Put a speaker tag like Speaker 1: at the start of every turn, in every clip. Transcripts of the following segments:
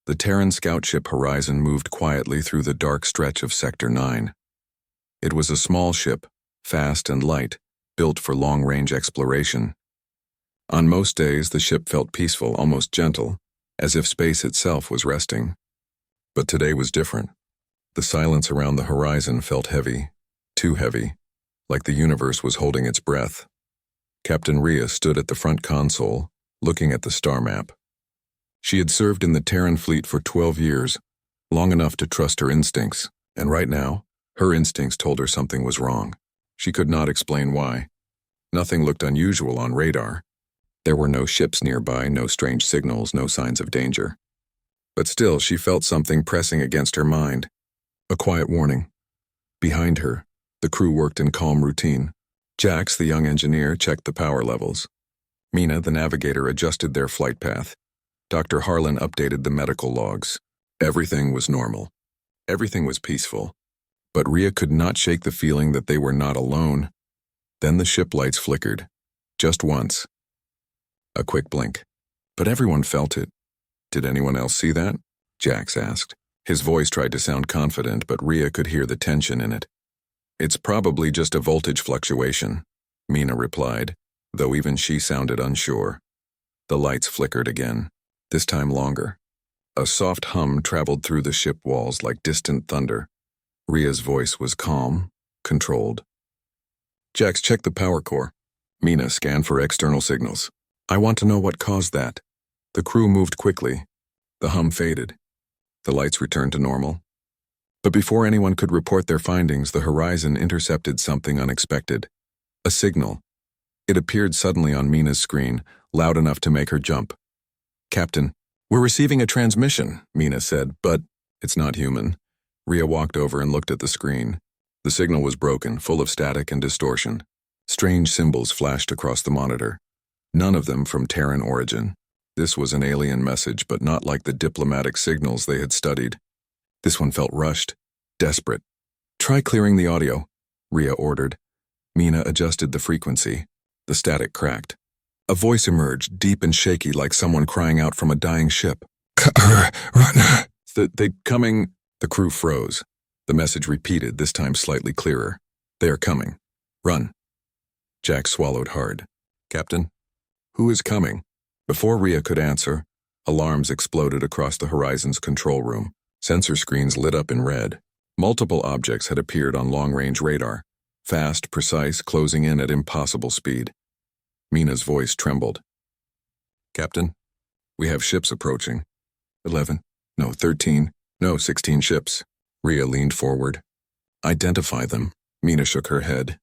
Speaker 1: The Terran scout ship Horizon moved quietly through the dark stretch of Sector 9. It was a small ship, fast and light, built for long-range exploration. On most days, the ship felt peaceful, almost gentle, as if space itself was resting. But today was different. The silence around the horizon felt heavy, too heavy, like the universe was holding its breath. Captain Rhea stood at the front console, looking at the star map. She had served in the Terran fleet for 12 years, long enough to trust her instincts, and right now, her instincts told her something was wrong. She could not explain why. Nothing looked unusual on radar. There were no ships nearby, no strange signals, no signs of danger. But still, she felt something pressing against her mind. A quiet warning. Behind her, the crew worked in calm routine. Jax, the young engineer, checked the power levels. Mina, the navigator, adjusted their flight path. Dr. Harlan updated the medical logs. Everything was normal. Everything was peaceful. But Rhea could not shake the feeling that they were not alone. Then the ship lights flickered. Just once. A quick blink. But everyone felt it. Did anyone else see that? Jax asked. His voice tried to sound confident, but Rhea could hear the tension in it. It's probably just a voltage fluctuation, Mina replied, though even she sounded unsure. The lights flickered again, this time longer. A soft hum traveled through the ship walls like distant thunder. Rhea's voice was calm, controlled. Jax, check the power core. Mina, scan for external signals. I want to know what caused that. The crew moved quickly. The hum faded. The lights returned to normal. But before anyone could report their findings, the Horizon intercepted something unexpected. A signal. It appeared suddenly on Mina's screen, loud enough to make her jump. Captain, we're receiving a transmission, Mina said, but it's not human. Rhea walked over and looked at the screen. The signal was broken, full of static and distortion. Strange symbols flashed across the monitor. None of them from Terran origin. This was an alien message, but not like the diplomatic signals they had studied. This one felt rushed, desperate. Try clearing the audio, Rhea ordered. Mina adjusted the frequency. The static cracked. A voice emerged, deep and shaky, like someone crying out from a dying ship. Run! They coming... The crew froze. The message repeated, this time slightly clearer. They are coming. Run. Jack swallowed hard. Captain? Who is coming? Before Rhea could answer, alarms exploded across the Horizon's control room. Sensor screens lit up in red. Multiple objects had appeared on long-range radar. Fast, precise, closing in at impossible speed. Mina's voice trembled. Captain, we have ships approaching. 13, 16 ships. Rhea leaned forward. Identify them. Mina shook her head.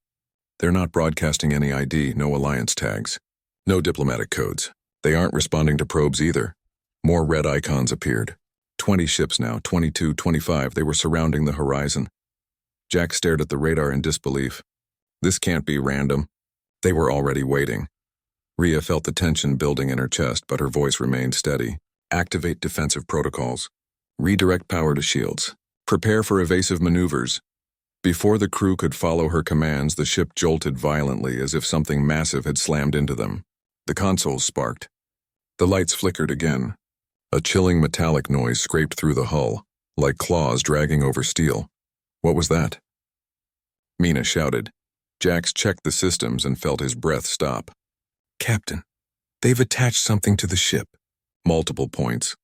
Speaker 1: They're not broadcasting any ID, no alliance tags. No diplomatic codes. They aren't responding to probes either. More red icons appeared. 20 ships now, 22, 25, they were surrounding the Horizon. Jack stared at the radar in disbelief. This can't be random. They were already waiting. Rhea felt the tension building in her chest, but her voice remained steady. Activate defensive protocols. Redirect power to shields. Prepare for evasive maneuvers. Before the crew could follow her commands, the ship jolted violently as if something massive had slammed into them. The consoles sparked. The lights flickered again. A chilling metallic noise scraped through the hull, like claws dragging over steel. What was that? Mina shouted. Jax checked the systems and felt his breath stop. Captain, they've attached something to the ship. Multiple points.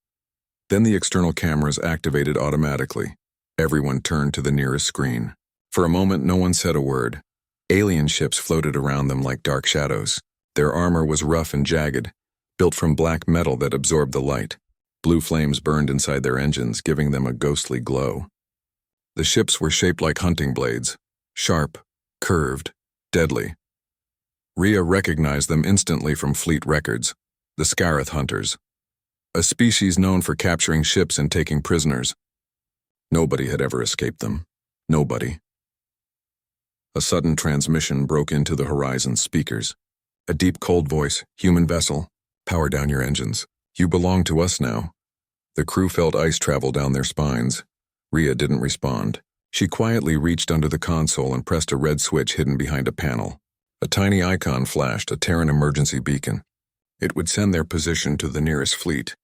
Speaker 1: Then the external cameras activated automatically. Everyone turned to the nearest screen. For a moment, no one said a word. Alien ships floated around them like dark shadows. Their armor was rough and jagged, built from black metal that absorbed the light. Blue flames burned inside their engines, giving them a ghostly glow. The ships were shaped like hunting blades, sharp, curved, deadly. Rhea recognized them instantly from fleet records, the Scarith Hunters, a species known for capturing ships and taking prisoners. Nobody had ever escaped them. Nobody. A sudden transmission broke into the Horizon's speakers. A deep, cold voice, human vessel, power down your engines. You belong to us now. The crew felt ice travel down their spines. Rhea didn't respond. She quietly reached under the console and pressed a red switch hidden behind a panel. A tiny icon flashed, a Terran emergency beacon. It would send their position to the nearest fleet.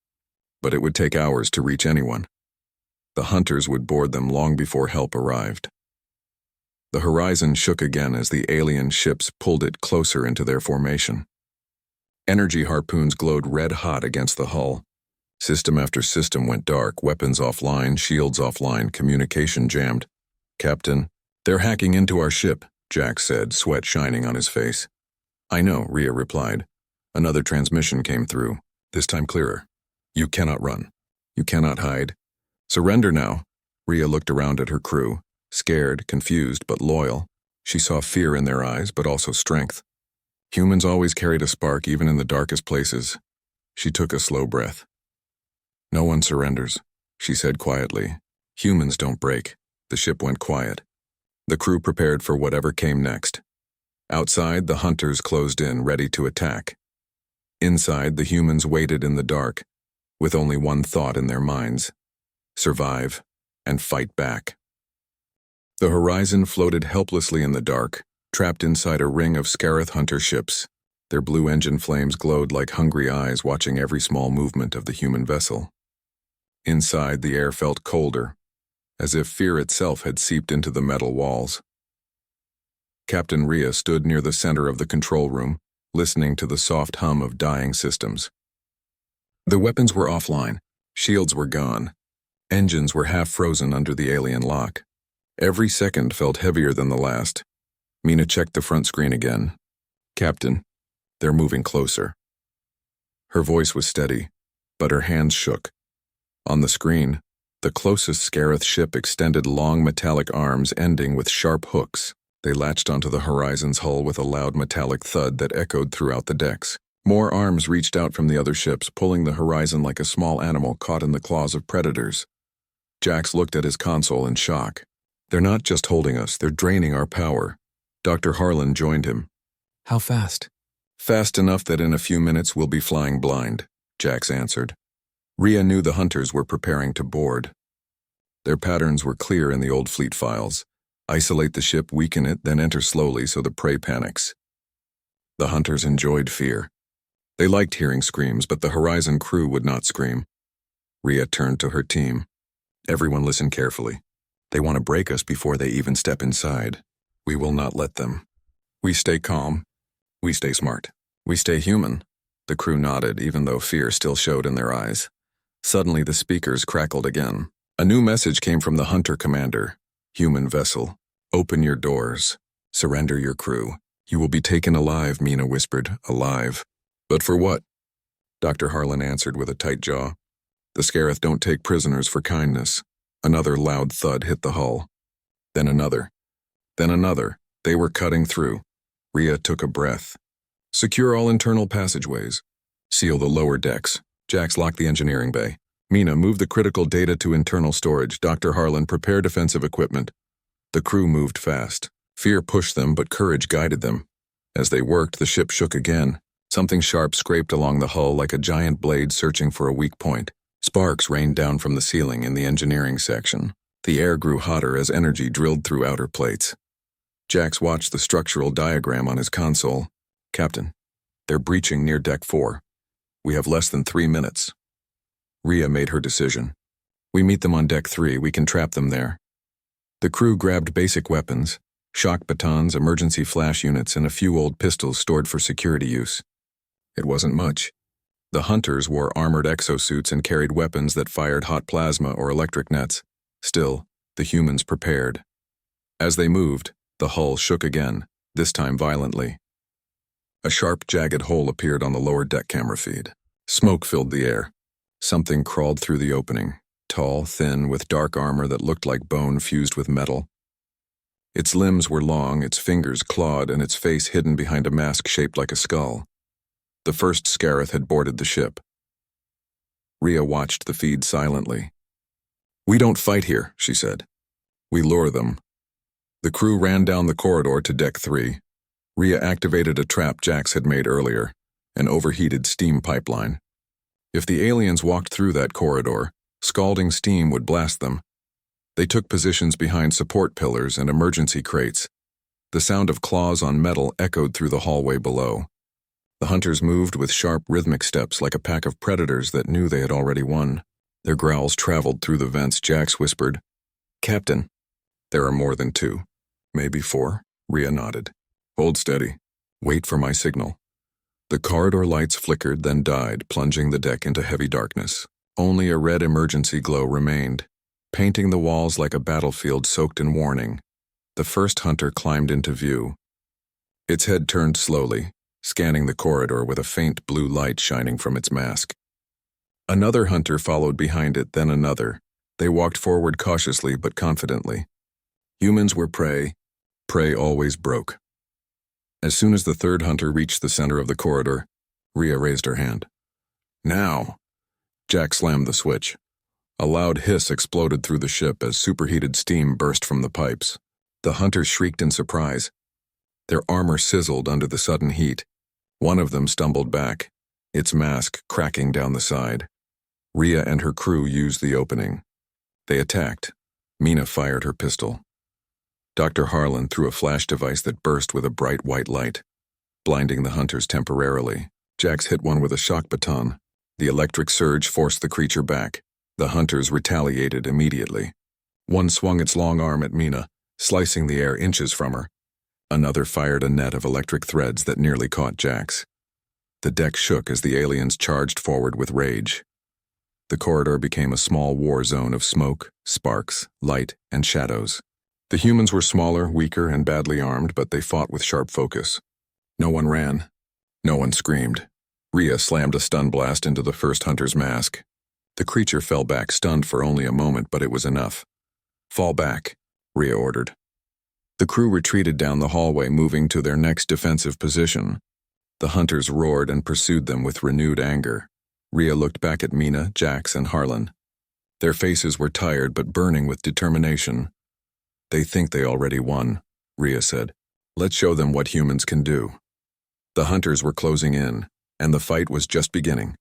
Speaker 1: but it would take hours to reach anyone. The hunters would board them long before help arrived. The horizon shook again as the alien ships pulled it closer into their formation. Energy harpoons glowed red-hot against the hull. System after system went dark, weapons offline, shields offline, communication jammed. "Captain, they're hacking into our ship," Jack said, sweat shining on his face. "I know," Rhea replied. Another transmission came through, this time clearer. "You cannot run. You cannot hide. Surrender now." Rhea looked around at her crew, scared, confused, but loyal. She saw fear in their eyes, but also strength. Humans always carried a spark, even in the darkest places. She took a slow breath. "No one surrenders," she said quietly. "Humans don't break." The ship went quiet. The crew prepared for whatever came next. Outside, the hunters closed in, ready to attack. Inside, the humans waited in the dark, with only one thought in their minds: survive and fight back. The horizon floated helplessly in the dark, trapped inside a ring of Scarith hunter ships. Their blue engine flames glowed like hungry eyes watching every small movement of the human vessel. Inside, the air felt colder, as if fear itself had seeped into the metal walls. Captain Rhea stood near the center of the control room, listening to the soft hum of dying systems. The weapons were offline, shields were gone, engines were half frozen under the alien lock. Every second felt heavier than the last. Mina checked the front screen again. "Captain, they're moving closer." Her voice was steady, but her hands shook. On the screen, the closest Scarith ship extended long metallic arms ending with sharp hooks. They latched onto the horizon's hull with a loud metallic thud that echoed throughout the decks. More arms reached out from the other ships, pulling the horizon like a small animal caught in the claws of predators. Jax looked at his console in shock. "They're not just holding us, they're draining our power." Dr. Harlan joined him.
Speaker 2: "How fast?"
Speaker 1: "Fast enough that in a few minutes we'll be flying blind," Jax answered. Rhea knew the hunters were preparing to board. Their patterns were clear in the old fleet files. Isolate the ship, weaken it, then enter slowly so the prey panics. The hunters enjoyed fear. They liked hearing screams, but the Horizon crew would not scream. Rhea turned to her team. "Everyone listen carefully. They want to break us before they even step inside. We will not let them. We stay calm. We stay smart. We stay human." The crew nodded, even though fear still showed in their eyes. Suddenly the speakers crackled again. A new message came from the hunter commander. "Human vessel, open your doors. Surrender your crew. You will be taken alive," Mina whispered. "Alive." "But for what?" Dr. Harlan answered with a tight jaw. "The Scarith don't take prisoners for kindness." Another loud thud hit the hull. Then another. Then another. They were cutting through. Rhea took a breath. "Secure all internal passageways. Seal the lower decks." Jax locked the engineering bay. "Mina, move the critical data to internal storage." Dr. Harlan, prepare defensive equipment. The crew moved fast. Fear pushed them, but courage guided them. As they worked, the ship shook again. Something sharp scraped along the hull like a giant blade searching for a weak point. Sparks rained down from the ceiling in the engineering section. The air grew hotter as energy drilled through outer plates. Jax watched the structural diagram on his console. "Captain, they're breaching near Deck 4. We have less than 3 minutes." Rhea made her decision. "We meet them on Deck 3, we can trap them there." The crew grabbed basic weapons, shock batons, emergency flash units, and a few old pistols stored for security use. It wasn't much. The hunters wore armored exosuits and carried weapons that fired hot plasma or electric nets. Still, the humans prepared. As they moved, the hull shook again, this time violently. A sharp, jagged hole appeared on the lower deck camera feed. Smoke filled the air. Something crawled through the opening, tall, thin, with dark armor that looked like bone fused with metal. Its limbs were long, its fingers clawed, and its face hidden behind a mask shaped like a skull. The first Scarith had boarded the ship. Rhea watched the feed silently. "We don't fight here," she said. "We lure them." The crew ran down the corridor to Deck 3. Rhea activated a trap Jax had made earlier, an overheated steam pipeline. If the aliens walked through that corridor, scalding steam would blast them. They took positions behind support pillars and emergency crates. The sound of claws on metal echoed through the hallway below. The hunters moved with sharp, rhythmic steps like a pack of predators that knew they had already won. Their growls traveled through the vents. Jax whispered, "Captain." "There are more than two. Maybe four." Rhea nodded. "Hold steady. Wait for my signal." The corridor lights flickered, then died, plunging the deck into heavy darkness. Only a red emergency glow remained, painting the walls like a battlefield soaked in warning. The first hunter climbed into view. Its head turned slowly, scanning the corridor with a faint blue light shining from its mask. Another hunter followed behind it, then another. They walked forward cautiously but confidently. Humans were prey. Prey always broke. As soon as the third hunter reached the center of the corridor, Rhea raised her hand. "Now!" Jack slammed the switch. A loud hiss exploded through the ship as superheated steam burst from the pipes. The hunters shrieked in surprise. Their armor sizzled under the sudden heat. One of them stumbled back, its mask cracking down the side. Rhea and her crew used the opening. They attacked. Mina fired her pistol. Dr. Harlan threw a flash device that burst with a bright white light, blinding the hunters temporarily. Jax hit one with a shock baton. The electric surge forced the creature back. The hunters retaliated immediately. One swung its long arm at Mina, slicing the air inches from her. Another fired a net of electric threads that nearly caught Jax. The deck shook as the aliens charged forward with rage. The corridor became a small war zone of smoke, sparks, light, and shadows. The humans were smaller, weaker, and badly armed, but they fought with sharp focus. No one ran. No one screamed. Rhea slammed a stun blast into the first hunter's mask. The creature fell back, stunned for only a moment, but it was enough. "Fall back," Rhea ordered. The crew retreated down the hallway, moving to their next defensive position. The hunters roared and pursued them with renewed anger. Rhea looked back at Mina, Jax, and Harlan. Their faces were tired but burning with determination. "They think they already won," Rhea said. "Let's show them what humans can do." The hunters were closing in, and the fight was just beginning.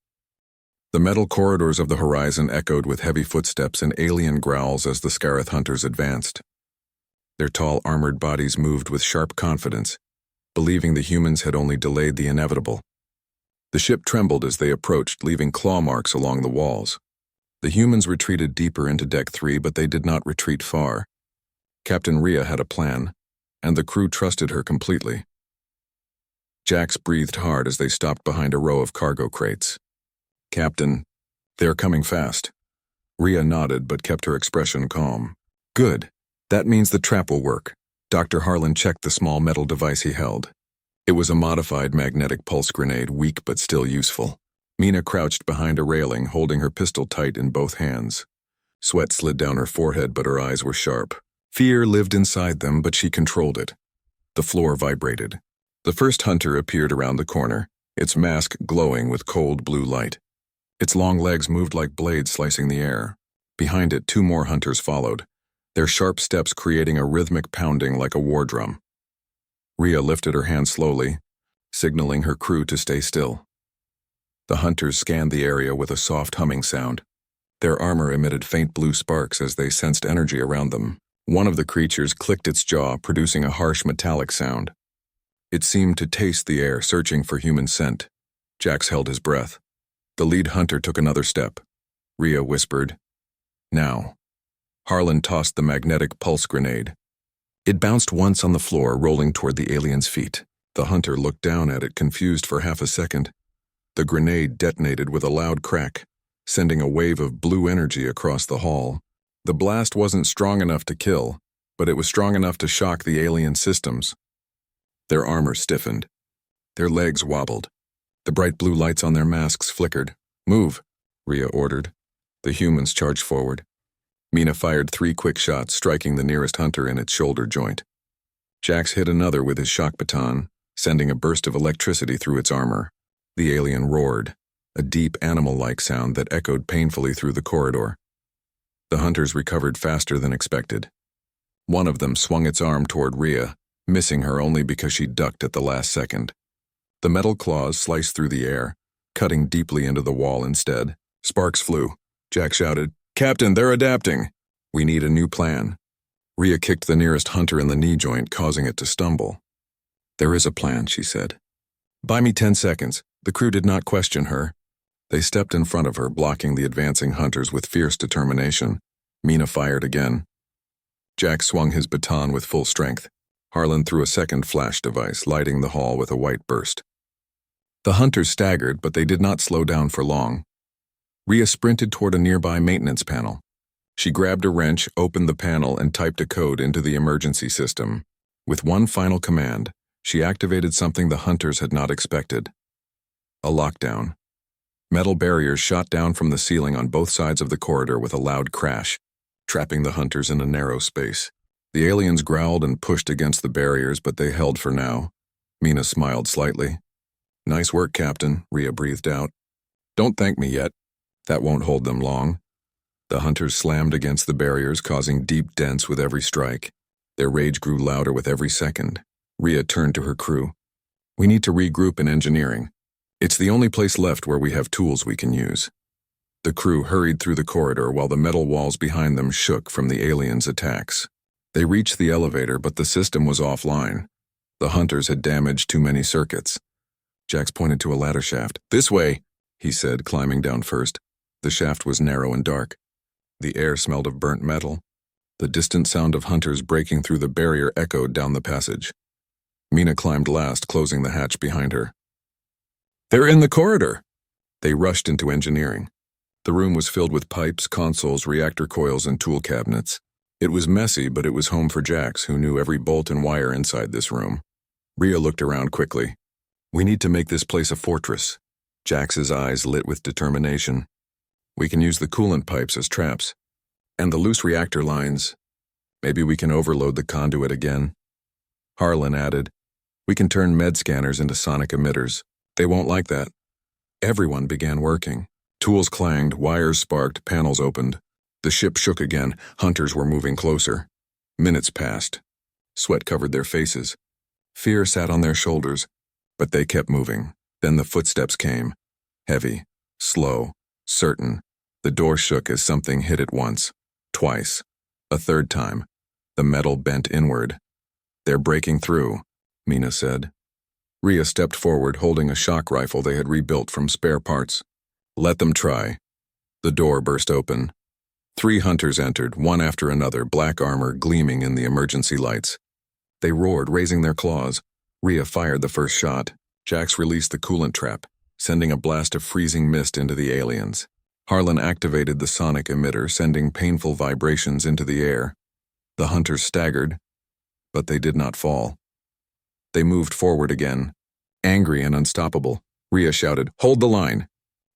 Speaker 1: The metal corridors of the horizon echoed with heavy footsteps and alien growls as the Scarith hunters advanced. Their tall, armored bodies moved with sharp confidence, believing the humans had only delayed the inevitable. The ship trembled as they approached, leaving claw marks along the walls. The humans retreated deeper into Deck 3, but they did not retreat far. Captain Rhea had a plan, and the crew trusted her completely. Jax breathed hard as they stopped behind a row of cargo crates. "Captain, they're coming fast." Rhea nodded but kept her expression calm. "Good. That means the trap will work." Dr. Harlan checked the small metal device he held. It was a modified magnetic pulse grenade, weak but still useful. Mina crouched behind a railing, holding her pistol tight in both hands. Sweat slid down her forehead, but her eyes were sharp. Fear lived inside them, but she controlled it. The floor vibrated. The first hunter appeared around the corner, its mask glowing with cold blue light. Its long legs moved like blades slicing the air. Behind it, two more hunters followed, their sharp steps creating a rhythmic pounding like a war drum. Rhea lifted her hand slowly, signaling her crew to stay still. The hunters scanned the area with a soft humming sound. Their armor emitted faint blue sparks as they sensed energy around them. One of the creatures clicked its jaw, producing a harsh metallic sound. It seemed to taste the air, searching for human scent. Jax held his breath. The lead hunter took another step. Rhea whispered, "Now." Harlan tossed the magnetic pulse grenade. It bounced once on the floor, rolling toward the alien's feet. The hunter looked down at it, confused for half a second. The grenade detonated with a loud crack, sending a wave of blue energy across the hall. The blast wasn't strong enough to kill, but it was strong enough to shock the alien systems. Their armor stiffened. Their legs wobbled. The bright blue lights on their masks flickered. "Move," Rhea ordered. The humans charged forward. Mina fired 3 quick shots, striking the nearest hunter in its shoulder joint. Jax hit another with his shock baton, sending a burst of electricity through its armor. The alien roared, a deep animal-like sound that echoed painfully through the corridor. The hunters recovered faster than expected. One of them swung its arm toward Rhea, missing her only because she ducked at the last second. The metal claws sliced through the air, cutting deeply into the wall instead. Sparks flew. Jack shouted, "Captain, they're adapting. We need a new plan." Rhea kicked the nearest hunter in the knee joint, causing it to stumble. "There is a plan," she said. Buy me 10 seconds. The crew did not question her. They stepped in front of her, blocking the advancing hunters with fierce determination. Mina fired again. Jack swung his baton with full strength. Harlan threw a second flash device, lighting the hall with a white burst. The hunters staggered, but they did not slow down for long. Rhea sprinted toward a nearby maintenance panel. She grabbed a wrench, opened the panel, and typed a code into the emergency system. With one final command, she activated something the hunters had not expected. A lockdown. Metal barriers shot down from the ceiling on both sides of the corridor with a loud crash, trapping the hunters in a narrow space. The aliens growled and pushed against the barriers, but they held for now. Mina smiled slightly. "Nice work, Captain," Rhea breathed out. "Don't thank me yet. That won't hold them long." The hunters slammed against the barriers, causing deep dents with every strike. Their rage grew louder with every second. Rhea turned to her crew. "We need to regroup in engineering. It's the only place left where we have tools we can use." The crew hurried through the corridor while the metal walls behind them shook from the aliens' attacks. They reached the elevator, but the system was offline. The hunters had damaged too many circuits. Jax pointed to a ladder shaft. "This way," he said, climbing down first. The shaft was narrow and dark. The air smelled of burnt metal. The distant sound of hunters breaking through the barrier echoed down the passage. Mina climbed last, closing the hatch behind her. "They're in the corridor!" They rushed into engineering. The room was filled with pipes, consoles, reactor coils, and tool cabinets. It was messy, but it was home for Jax, who knew every bolt and wire inside this room. Rhea looked around quickly. "We need to make this place a fortress." Jax's eyes lit with determination. "We can use the coolant pipes as traps. And the loose reactor lines. Maybe we can overload the conduit again." Harlan added, "We can turn med scanners into sonic emitters. They won't like that." Everyone began working. Tools clanged, wires sparked, panels opened. The ship shook again. Hunters were moving closer. Minutes passed. Sweat covered their faces. Fear sat on their shoulders, but they kept moving. Then the footsteps came. Heavy, slow, certain. The door shook as something hit it once, twice, a third time. The metal bent inward. "They're breaking through," Mina said. Rhea stepped forward, holding a shock rifle they had rebuilt from spare parts. "Let them try." The door burst open. 3 hunters entered, one after another, black armor gleaming in the emergency lights. They roared, raising their claws. Rhea fired the first shot. Jax released the coolant trap, sending a blast of freezing mist into the aliens. Harlan activated the sonic emitter, sending painful vibrations into the air. The hunters staggered, but they did not fall. They moved forward again. Angry and unstoppable, Rhea shouted, "Hold the line!"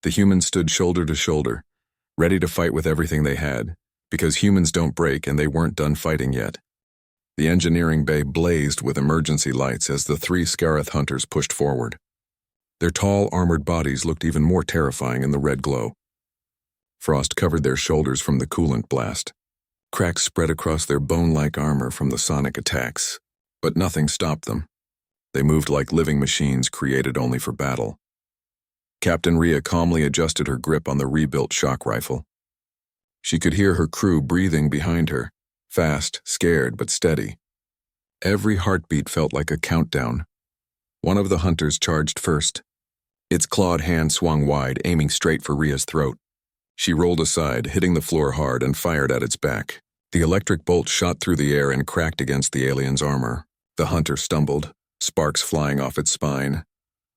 Speaker 1: The humans stood shoulder to shoulder, ready to fight with everything they had, because humans don't break and they weren't done fighting yet. The engineering bay blazed with emergency lights as the 3 Scarith hunters pushed forward. Their tall, armored bodies looked even more terrifying in the red glow. Frost covered their shoulders from the coolant blast. Cracks spread across their bone-like armor from the sonic attacks, but nothing stopped them. They moved like living machines created only for battle. Captain Rhea calmly adjusted her grip on the rebuilt shock rifle. She could hear her crew breathing behind her, fast, scared, but steady. Every heartbeat felt like a countdown. One of the hunters charged first. Its clawed hand swung wide, aiming straight for Rhea's throat. She rolled aside, hitting the floor hard, and fired at its back. The electric bolt shot through the air and cracked against the alien's armor. The hunter stumbled, sparks flying off its spine.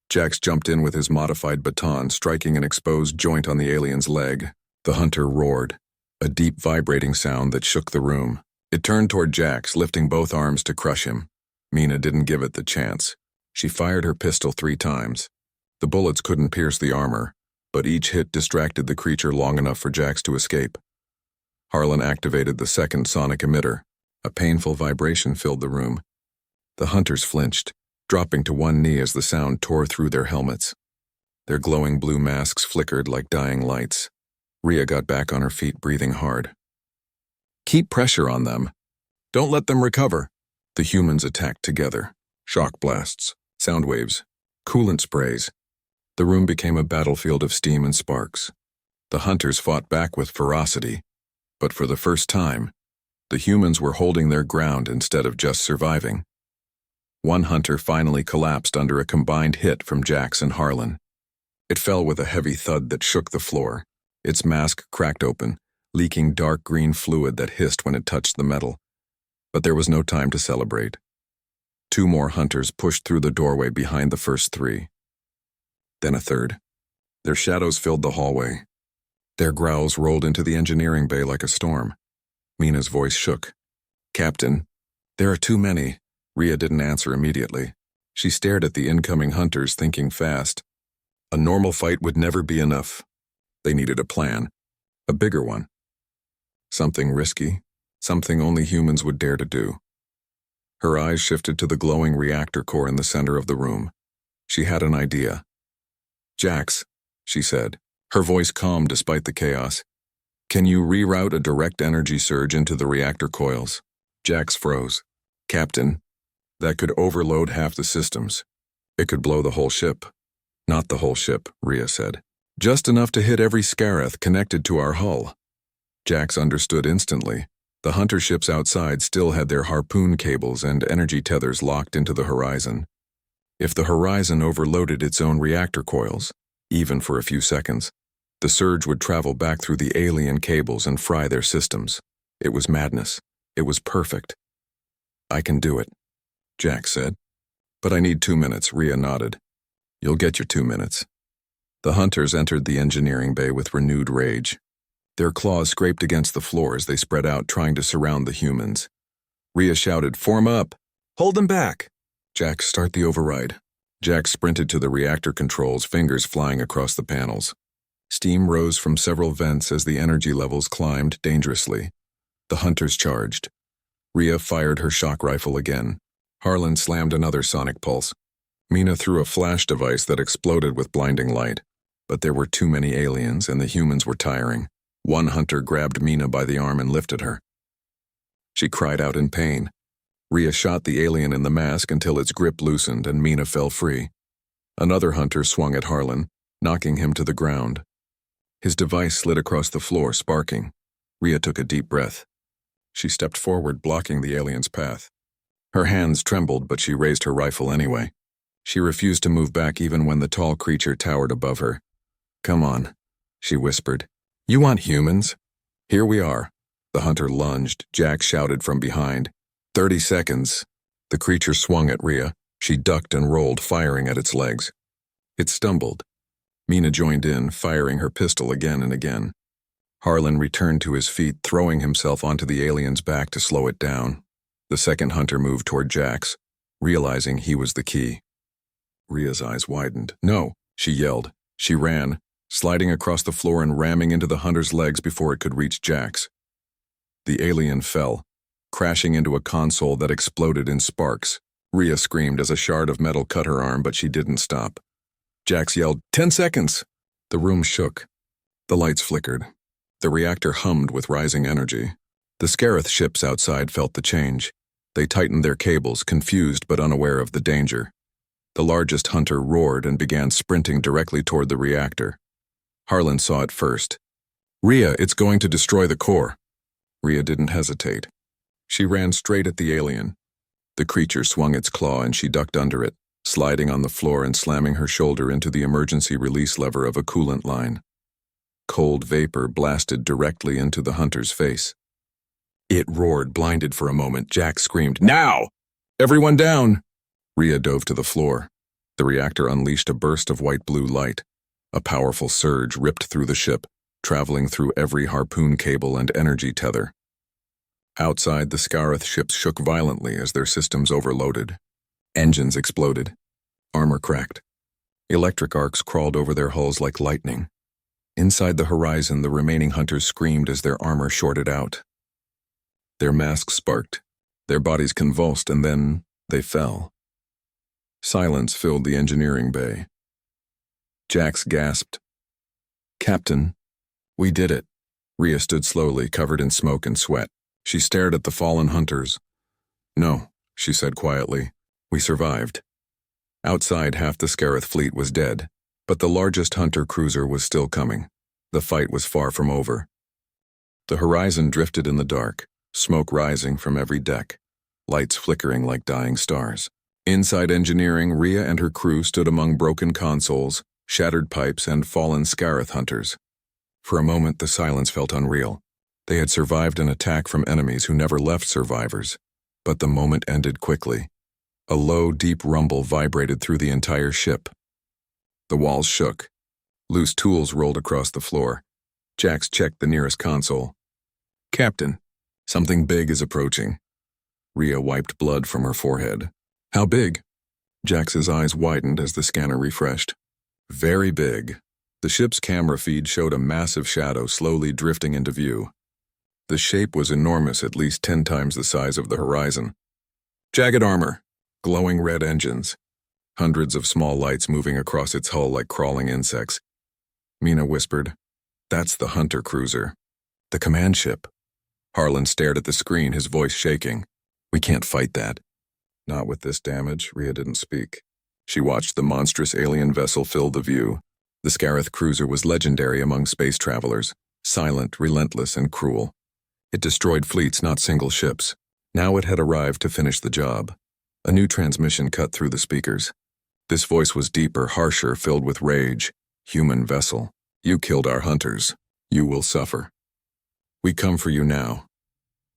Speaker 1: Jax jumped in with his modified baton, striking an exposed joint on the alien's leg. The hunter roared, a deep vibrating sound that shook the room. It turned toward Jax, lifting both arms to crush him. Mina didn't give it the chance. She fired her pistol 3 times. The bullets couldn't pierce the armor, but each hit distracted the creature long enough for Jax to escape. Harlan activated the second sonic emitter. A painful vibration filled the room. The hunters flinched, dropping to one knee as the sound tore through their helmets. Their glowing blue masks flickered like dying lights. Rhea got back on her feet, breathing hard. "Keep pressure on them. Don't let them recover." The humans attacked together. Shock blasts, sound waves, coolant sprays. The room became a battlefield of steam and sparks. The hunters fought back with ferocity, but for the first time, the humans were holding their ground instead of just surviving. One hunter finally collapsed under a combined hit from Jax and Harlan. It fell with a heavy thud that shook the floor. Its mask cracked open, leaking dark green fluid that hissed when it touched the metal. But there was no time to celebrate. Two more hunters pushed through the doorway behind the first three. Then a third. Their shadows filled the hallway. Their growls rolled into the engineering bay like a storm. Mina's voice shook. "Captain, there are too many." Rhea didn't answer immediately. She stared at the incoming hunters, thinking fast. A normal fight would never be enough. They needed a plan. A bigger one. Something risky. Something only humans would dare to do. Her eyes shifted to the glowing reactor core in the center of the room. She had an idea. "Jax," she said, her voice calm despite the chaos. "Can you reroute a direct energy surge into the reactor coils?" Jax froze. "Captain, that could overload half the systems. It could blow the whole ship." "Not the whole ship," Rhea said. "Just enough to hit every Scareth connected to our hull." Jax understood instantly. The hunter ships outside still had their harpoon cables and energy tethers locked into the horizon. If the horizon overloaded its own reactor coils, even for a few seconds, the surge would travel back through the alien cables and fry their systems. It was madness. It was perfect. "I can do it," Jax said. "But I need 2 minutes," Rhea nodded. "You'll get your 2 minutes." The hunters entered the engineering bay with renewed rage. Their claws scraped against the floor as they spread out, trying to surround the humans. Rhea shouted, "Form up! Hold them back!" "Jax, start the override." Jax sprinted to the reactor controls, fingers flying across the panels. Steam rose from several vents as the energy levels climbed dangerously. The hunters charged. Rhea fired her shock rifle again. Harlan slammed another sonic pulse. Mina threw a flash device that exploded with blinding light. But there were too many aliens, and the humans were tiring. One hunter grabbed Mina by the arm and lifted her. She cried out in pain. Rhea shot the alien in the mask until its grip loosened and Mina fell free. Another hunter swung at Harlan, knocking him to the ground. His device slid across the floor, sparking. Rhea took a deep breath. She stepped forward, blocking the alien's path. Her hands trembled, but she raised her rifle anyway. She refused to move back even when the tall creature towered above her. "Come on," she whispered. "You want humans? Here we are." The hunter lunged. Jack shouted from behind. 30 seconds. The creature swung at Rhea. She ducked and rolled, firing at its legs. It stumbled. Mina joined in, firing her pistol again and again. Harlan returned to his feet, throwing himself onto the alien's back to slow it down. The second hunter moved toward Jax, realizing he was the key. Rhea's eyes widened. "No," she yelled. She ran, sliding across the floor and ramming into the hunter's legs before it could reach Jax. The alien fell, crashing into a console that exploded in sparks. Rhea screamed as a shard of metal cut her arm, but she didn't stop. Jax yelled, 10 seconds! The room shook. The lights flickered. The reactor hummed with rising energy. The Scareth ships outside felt the change. They tightened their cables, confused but unaware of the danger. The largest hunter roared and began sprinting directly toward the reactor. Harlan saw it first. "Rhea, it's going to destroy the core." Rhea didn't hesitate. She ran straight at the alien. The creature swung its claw and she ducked under it, sliding on the floor and slamming her shoulder into the emergency release lever of a coolant line. Cold vapor blasted directly into the hunter's face. It roared, blinded for a moment. Jack screamed, "Now! Everyone down!" Rhea dove to the floor. The reactor unleashed a burst of white-blue light. A powerful surge ripped through the ship, traveling through every harpoon cable and energy tether. Outside, the Scareth ships shook violently as their systems overloaded. Engines exploded. Armor cracked. Electric arcs crawled over their hulls like lightning. Inside the horizon, the remaining hunters screamed as their armor shorted out. Their masks sparked. Their bodies convulsed, and then they fell. Silence filled the engineering bay. Jax gasped. "Captain, we did it." Rhea stood slowly, covered in smoke and sweat. She stared at the fallen hunters. "No," she said quietly. "We survived." Outside, half the Scareth fleet was dead, but the largest hunter cruiser was still coming. The fight was far from over. The horizon drifted in the dark, smoke rising from every deck, lights flickering like dying stars. Inside engineering, Rhea and her crew stood among broken consoles, shattered pipes, and fallen Scarith hunters. For a moment, the silence felt unreal. They had survived an attack from enemies who never left survivors. But the moment ended quickly. A low, deep rumble vibrated through the entire ship. The walls shook. Loose tools rolled across the floor. Jax checked the nearest console. "Captain, something big is approaching." Rhea wiped blood from her forehead. "How big?" Jax's eyes widened as the scanner refreshed. "Very big." The ship's camera feed showed a massive shadow slowly drifting into view. The shape was enormous, at least 10 times the size of the horizon. Jagged armor, glowing red engines, hundreds of small lights moving across its hull like crawling insects. Mina whispered, "That's the hunter cruiser. The command ship." Harlan stared at the screen, his voice shaking. "We can't fight that." "Not with this damage." Rhea didn't speak. She watched the monstrous alien vessel fill the view. The Scarith cruiser was legendary among space travelers, silent, relentless, and cruel. It destroyed fleets, not single ships. Now it had arrived to finish the job. A new transmission cut through the speakers. This voice was deeper, harsher, filled with rage. "Human vessel, you killed our hunters. You will suffer. We come for you now."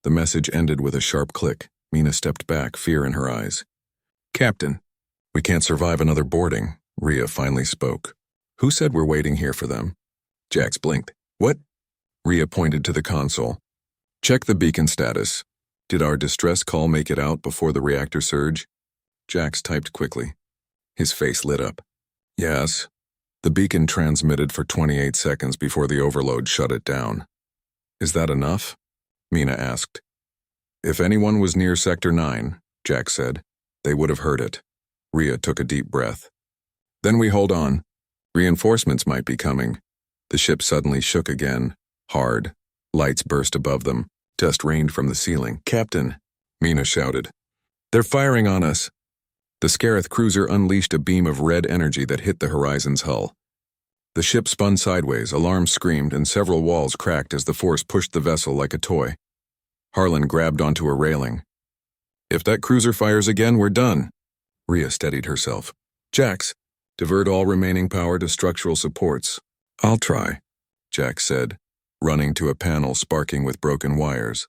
Speaker 1: The message ended with a sharp click. Mina stepped back, fear in her eyes. "Captain, we can't survive another boarding," Rhea finally spoke. "Who said we're waiting here for them?" Jax blinked. "What?" Rhea pointed to the console. "Check the beacon status. Did our distress call make it out before the reactor surge?" Jax typed quickly. His face lit up. "Yes." The beacon transmitted for 28 seconds before the overload shut it down. "Is that enough?" Mina asked. "If anyone was near Sector 9, Jax said, they would have heard it." Rhea took a deep breath. "Then we hold on. Reinforcements might be coming." The ship suddenly shook again, hard. Lights burst above them. Dust rained from the ceiling. "Captain," Mina shouted. "They're firing on us." The Scarith cruiser unleashed a beam of red energy that hit the horizon's hull. The ship spun sideways, alarms screamed, and several walls cracked as the force pushed the vessel like a toy. Harlan grabbed onto a railing. "If that cruiser fires again, we're done." Rhea steadied herself. "Jax, divert all remaining power to structural supports." "I'll try," Jax said, running to a panel sparking with broken wires.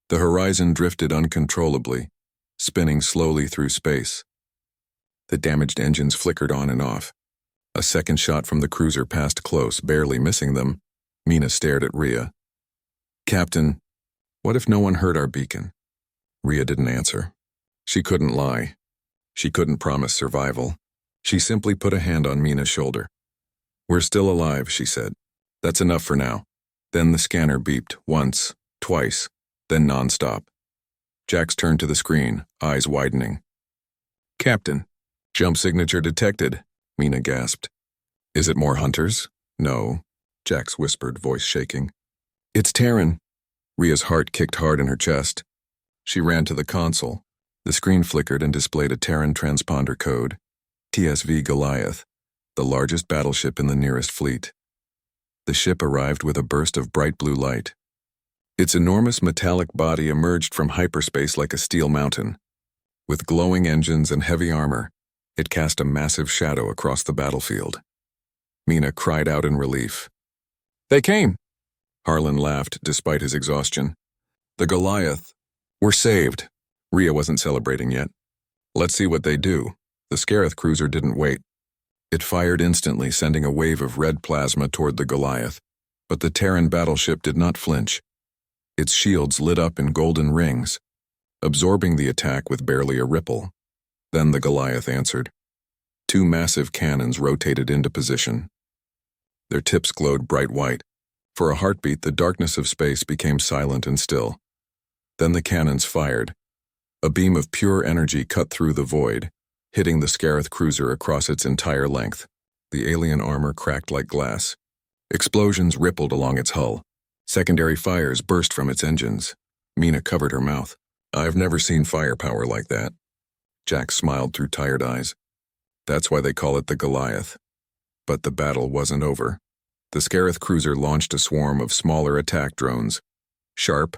Speaker 1: The horizon drifted uncontrollably, spinning slowly through space. The damaged engines flickered on and off. A second shot from the cruiser passed close, barely missing them. Mina stared at Rhea. "Captain, what if no one heard our beacon?" Rhea didn't answer. She couldn't lie. She couldn't promise survival. She simply put a hand on Mina's shoulder. "We're still alive," she said. "That's enough for now." Then the scanner beeped, once, twice, then nonstop. Jax turned to the screen, eyes widening. "Captain, jump signature detected," Mina gasped. "Is it more hunters?" "No," Jax whispered, voice shaking. "It's Terran." Rhea's heart kicked hard in her chest. She ran to the console. The screen flickered and displayed a Terran transponder code. TSV Goliath, the largest battleship in the nearest fleet. The ship arrived with a burst of bright blue light. Its enormous metallic body emerged from hyperspace like a steel mountain. With glowing engines and heavy armor, it cast a massive shadow across the battlefield. Mina cried out in relief. "They came!" Harlan laughed despite his exhaustion. "The Goliath. We're saved." Rhea wasn't celebrating yet. "Let's see what they do." The Scarith cruiser didn't wait. It fired instantly, sending a wave of red plasma toward the Goliath. But the Terran battleship did not flinch. Its shields lit up in golden rings, absorbing the attack with barely a ripple. Then the Goliath answered. 2 massive cannons rotated into position. Their tips glowed bright white. For a heartbeat, the darkness of space became silent and still. Then the cannons fired. A beam of pure energy cut through the void, hitting the Scarith cruiser across its entire length. The alien armor cracked like glass. Explosions rippled along its hull. Secondary fires burst from its engines. Mina covered her mouth. "I've never seen firepower like that." Jax smiled through tired eyes. "That's why they call it the Goliath." But the battle wasn't over. The Scarith cruiser launched a swarm of smaller attack drones. Sharp,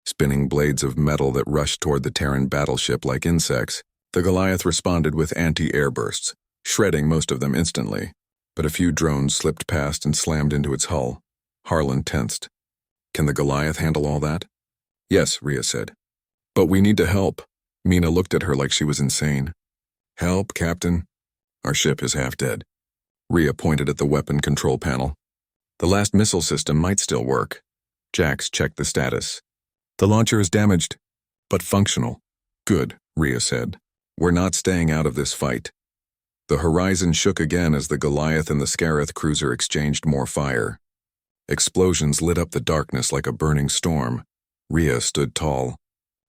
Speaker 1: spinning blades of metal that rushed toward the Terran battleship like insects. The Goliath responded with anti-air bursts, shredding most of them instantly, but a few drones slipped past and slammed into its hull. Harlan tensed. Can the Goliath handle all that? Yes, Rhea said. But we need to help. Mina looked at her like she was insane. Help, Captain? Our ship is half dead. Rhea pointed at the weapon control panel. The last missile system might still work. Jax checked the status. The launcher is damaged, but functional. Good, Rhea said. We're not staying out of this fight. The horizon shook again as the Goliath and the Scareth cruiser exchanged more fire. Explosions lit up the darkness like a burning storm. Rhea stood tall.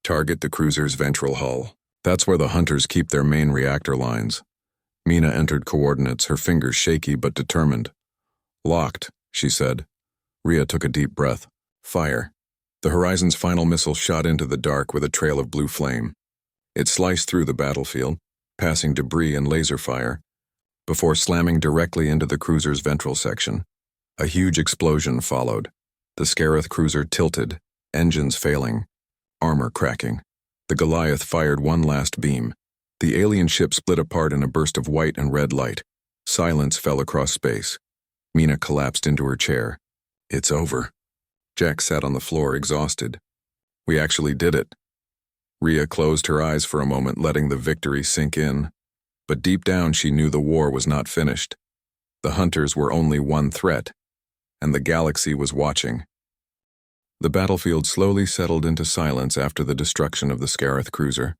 Speaker 1: Target the cruiser's ventral hull. That's where the hunters keep their main reactor lines. Mina entered coordinates, her fingers shaky but determined. Locked, she said. Rhea took a deep breath. Fire. The horizon's final missile shot into the dark with a trail of blue flame. It sliced through the battlefield, passing debris and laser fire, before slamming directly into the cruiser's ventral section. A huge explosion followed. The Scareth cruiser tilted, engines failing, armor cracking. The Goliath fired one last beam. The alien ship split apart in a burst of white and red light. Silence fell across space. Mina collapsed into her chair. It's over. Jack sat on the floor, exhausted. We actually did it. Rhea closed her eyes for a moment, letting the victory sink in. But deep down she knew the war was not finished. The hunters were only one threat, and the galaxy was watching. The battlefield slowly settled into silence after the destruction of the Scareth cruiser.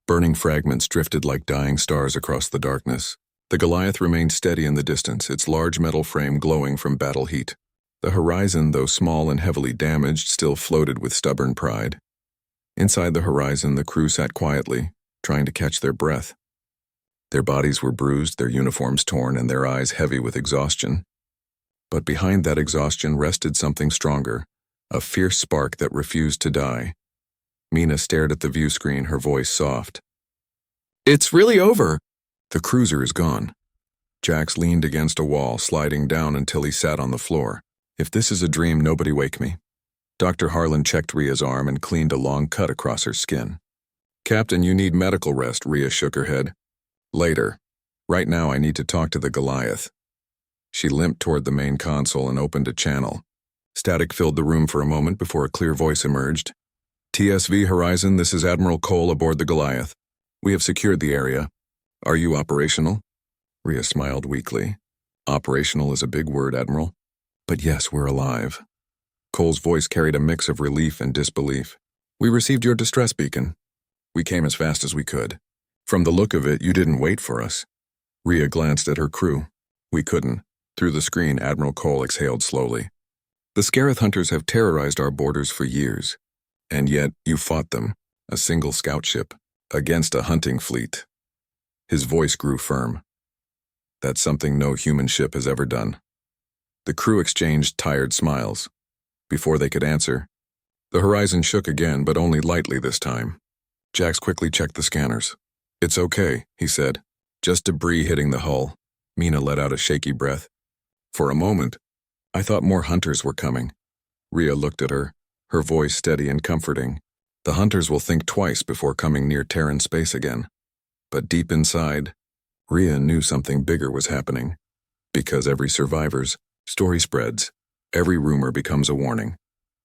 Speaker 1: Burning fragments drifted like dying stars across the darkness. The Goliath remained steady in the distance, its large metal frame glowing from battle heat. The horizon, though small and heavily damaged, still floated with stubborn pride. Inside the horizon, the crew sat quietly, trying to catch their breath. Their bodies were bruised, their uniforms torn, and their eyes heavy with exhaustion. But behind that exhaustion rested something stronger, a fierce spark that refused to die. Mina stared at the view screen, her voice soft. It's really over. The cruiser is gone. Jax leaned against a wall, sliding down until he sat on the floor. If this is a dream, nobody wake me. Dr. Harlan checked Rhea's arm and cleaned a long cut across her skin. Captain, you need medical rest, Rhea shook her head. Later. Right now I need to talk to the Goliath. She limped toward the main console and opened a channel. Static filled the room for a moment before a clear voice emerged. TSV Horizon, this is Admiral Cole aboard the Goliath. We have secured the area. Are you operational? Rhea smiled weakly. Operational is a big word, Admiral. But yes, we're alive. Cole's voice carried a mix of relief and disbelief. We received your distress beacon. We came as fast as we could. From the look of it, you didn't wait for us. Rhea glanced at her crew. We couldn't. Through the screen, Admiral Cole exhaled slowly. The Scareth hunters have terrorized our borders for years. And yet, you fought them, a single scout ship, against a hunting fleet. His voice grew firm. That's something no human ship has ever done. The crew exchanged tired smiles. Before they could answer, the horizon shook again, but only lightly this time. Jax quickly checked the scanners. It's okay, he said. Just debris hitting the hull. Mina let out a shaky breath. For a moment, I thought more hunters were coming. Rhea looked at her, her voice steady and comforting. The hunters will think twice before coming near Terran space again. But deep inside, Rhea knew something bigger was happening. Because every survivor's story spreads. Every rumor becomes a warning.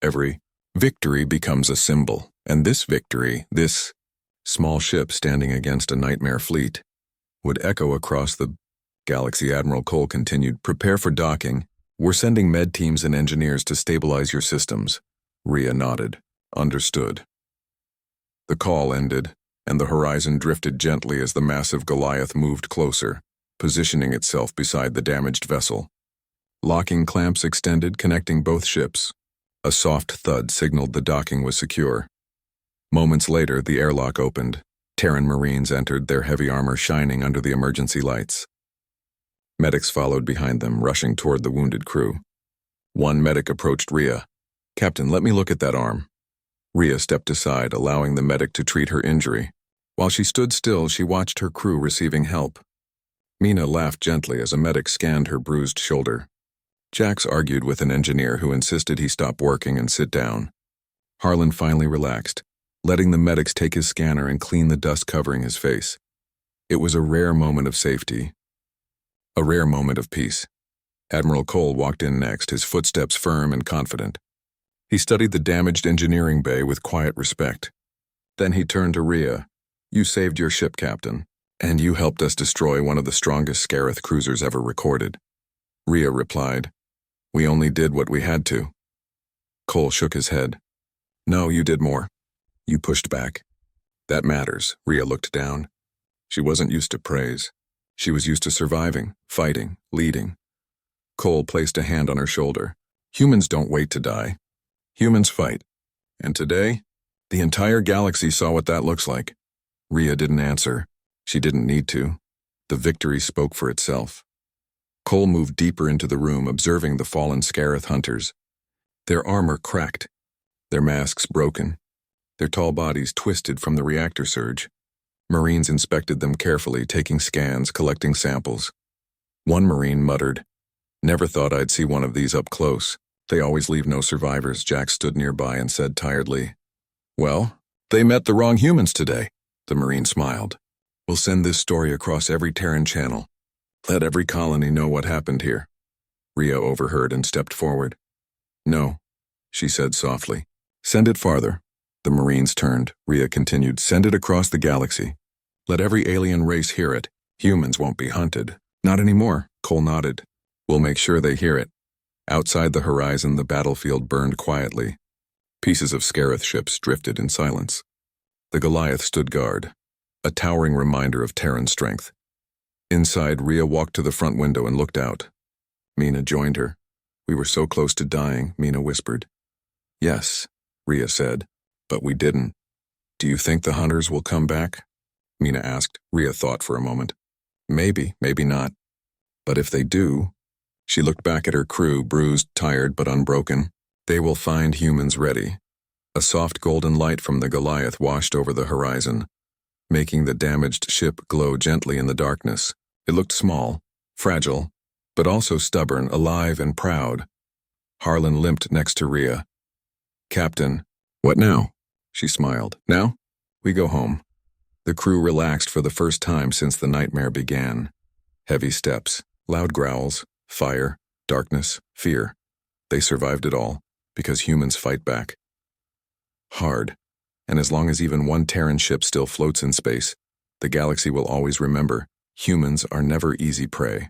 Speaker 1: Every victory becomes a symbol. And this victory, this small ship standing against a nightmare fleet, would echo across the galaxy. Admiral Cole continued, prepare for docking. We're sending med teams and engineers to stabilize your systems. Rhea nodded. Understood. The call ended, and the horizon drifted gently as the massive Goliath moved closer, positioning itself beside the damaged vessel. Locking clamps extended, connecting both ships. A soft thud signaled the docking was secure. Moments later, the airlock opened. Terran Marines entered, their heavy armor shining under the emergency lights. Medics followed behind them, rushing toward the wounded crew. One medic approached Rhea. Captain, let me look at that arm. Rhea stepped aside, allowing the medic to treat her injury. While she stood still, she watched her crew receiving help. Mina laughed gently as a medic scanned her bruised shoulder. Jax argued with an engineer who insisted he stop working and sit down. Harlan finally relaxed. letting the medics take his scanner and clean the dust covering his face. It was a rare moment of safety, a rare moment of peace. Admiral Cole walked in next, his footsteps firm and confident. He studied the damaged engineering bay with quiet respect. Then he turned to Rhea. "You saved your ship, Captain, and you helped us destroy one of the strongest Scarith cruisers ever recorded." Rhea replied, "We only did what we had to." Cole shook his head. "No, you did more. You pushed back." "That matters." Rhea looked down. She wasn't used to praise. She was used to surviving, fighting, leading. Cole placed a hand on her shoulder. "Humans don't wait to die. Humans fight. And today, the entire galaxy saw what that looks like." Rhea didn't answer. She didn't need to. The victory spoke for itself. Cole moved deeper into the room, observing the fallen Scarith hunters. Their armor cracked, their masks broken, their tall bodies twisted from the reactor surge. Marines inspected them carefully, taking scans, collecting samples. One Marine muttered, "Never thought I'd see one of these up close. They always leave no survivors." Jack stood nearby and said tiredly, "Well, they met the wrong humans today." The Marine smiled. "We'll send this story across every Terran channel. Let every colony know what happened here." Rhea overheard and stepped forward. "No," she said softly. "Send it farther." The Marines turned. Rhea continued, "Send it across the galaxy. Let every alien race hear it. Humans won't be hunted." "Not anymore," Cole nodded. "We'll make sure they hear it." Outside the horizon, the battlefield burned quietly. Pieces of Scarith ships drifted in silence. The Goliath stood guard, a towering reminder of Terran strength. Inside, Rhea walked to the front window and looked out. Mina joined her. "We were so close to dying," Mina whispered. "Yes," Rhea said, "but we didn't." "Do you think the hunters will come back?" Mina asked. Rhea thought for a moment. "Maybe, maybe not. But if they do," she looked back at her crew, bruised, tired, but unbroken, "they will find humans ready." A soft golden light from the Goliath washed over the horizon, making the damaged ship glow gently in the darkness. It looked small, fragile, but also stubborn, alive and proud. Harlan limped next to Rhea. "Captain." "What now?" She smiled. "Now? We go home." The crew relaxed for the first time since the nightmare began. Heavy steps, loud growls, fire, darkness, fear. They survived it all, because humans fight back. Hard. And as long as even one Terran ship still floats in space, the galaxy will always remember, humans are never easy prey.